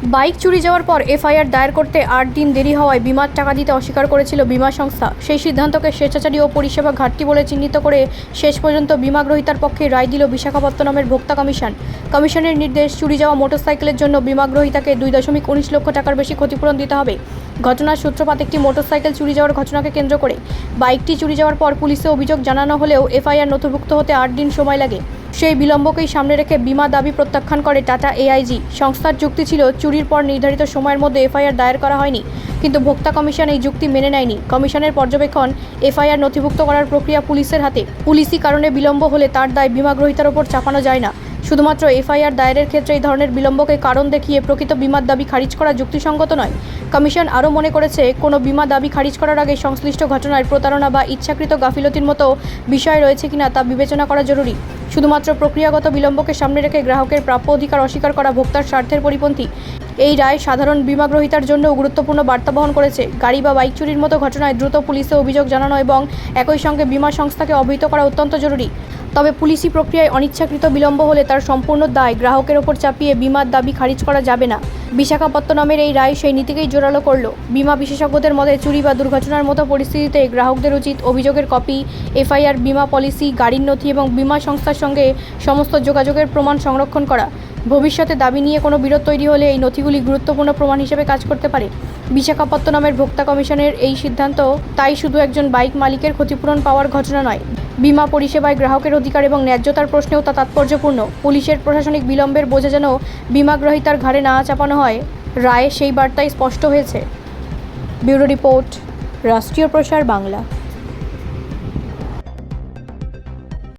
Bike চুরি যাওয়ার পর এফআইআর দায়ের করতে 8 দিন দেরি হওয়ায় বিমার টাকা দিতে অস্বীকার করেছিল বিমা সংস্থা। সেই সিদ্ধান্তকে স্বেচ্ছাচারী ও পরিষেবা ঘাটতি বলে চিহ্নিত করে শেষ পর্যন্ত বিমা গ্রহীতার পক্ষে রায় দিল বিশাখাপত্তনমের ভোক্তা কমিশন। কমিশনের নির্দেশ, চুরি যাওয়া মোটরসাইকেলের জন্য বিমা গ্রহীতাকে 2.19 লক্ষ টাকার বেশি ক্ষতিপূরণ দিতে হবে। ঘটনার সূত্রপাত একটি মোটরসাইকেল চুরি যাওয়ার ঘটনাকে কেন্দ্র করে। বাইকটি চুরি যাওয়ার পর পুলিশে অভিযোগ জানানো হলেও এফআইআর নথিভুক্ত হতে 8 দিন সময় লাগে। সেই বিলম্বকেই সামনে রেখে বিমা দাবি প্রত্যাখ্যান করে টাটা এআইজি। সংস্থার যুক্তি ছিল, চুরির পর নির্ধারিত সময়ের মধ্যে এফআইআর দায়ের করা হয়নি, কিন্তু ভোক্তা কমিশন এই যুক্তি মেনে নেয়নি। কমিশনের পর্যবেক্ষণ, এফআইআর নথিভুক্ত করার প্রক্রিয়া পুলিশের হাতে। পুলিশি কারণে বিলম্ব হলে তার দায় বিমা গ্রহীতার ওপর চাপানো যায় না। শুধুমাত্র এফআইআর দায়েরের ক্ষেত্রে এই ধরনের বিলম্বকে কারণ দেখিয়ে প্রকৃত বিমার দাবি খারিজ করা যুক্তিসঙ্গত নয়। কমিশন আরও মনে করেছে, কোনো বিমা দাবি খারিজ করার আগে সংশ্লিষ্ট ঘটনায় প্রতারণা বা ইচ্ছাকৃত গাফিলতির মতো বিষয় রয়েছে কিনা তা বিবেচনা করা জরুরি। শুধুমাত্র প্রক্রিয়াগত বিলম্বকে সামনে রেখে গ্রাহকের প্রাপ্য অধিকার অস্বীকার করা ভোক্তার স্বার্থের পরিপন্থী। এই রায় সাধারণ বিমা গ্রহীতার জন্যও গুরুত্বপূর্ণ বার্তা বহন করেছে। গাড়ি বা বাইক চুরির মতো ঘটনায় দ্রুত পুলিশে অভিযোগ জানানো এবং একই সঙ্গে বিমা সংস্থাকে অবহিত করা অত্যন্ত জরুরি। তবে পুলিশি প্রক্রিয়ায় অনিচ্ছাকৃত বিলম্ব হলে তার সম্পূর্ণ দায় গ্রাহকের ওপর চাপিয়ে বিমার দাবি খারিজ করা যাবে না। বিশাখাপত্তনমের এই রায় সেই নীতিকেই জোরালো করল। বিমা বিশেষজ্ঞদের মতে, চুরি বা দুর্ঘটনার মতো পরিস্থিতিতে গ্রাহকদের উচিত অভিযোগের কপি, এফআইআর, বিমা পলিসি, গাড়ির নথি এবং বিমা সংস্থার সঙ্গে সমস্ত যোগাযোগের প্রমাণ সংরক্ষণ করা। ভবিষ্যতে দাবি নিয়ে কোনো বিরোধ তৈরি হলে এই নথিগুলি গুরুত্বপূর্ণ প্রমাণ হিসেবে কাজ করতে পারে। বিশাখাপত্তনমের ভোক্তা কমিশনের এই সিদ্ধান্ত তাই শুধু একজন বাইক মালিকের ক্ষতিপূরণ পাওয়ার ঘটনা নয়, বিমা পরিষেবায় গ্রাহকের অধিকার এবং ন্যায্যতার প্রশ্নেও তা তাৎপর্যপূর্ণ। পুলিশের প্রশাসনিক বিলম্বের বোঝা যেন বিমা গ্রহীতার ঘাড়ে না চাপানো হয়, রায়ে সেই বার্তাই স্পষ্ট হয়েছে। ব্যুরো রিপোর্ট, রাষ্ট্রীয় প্রসার বাংলা।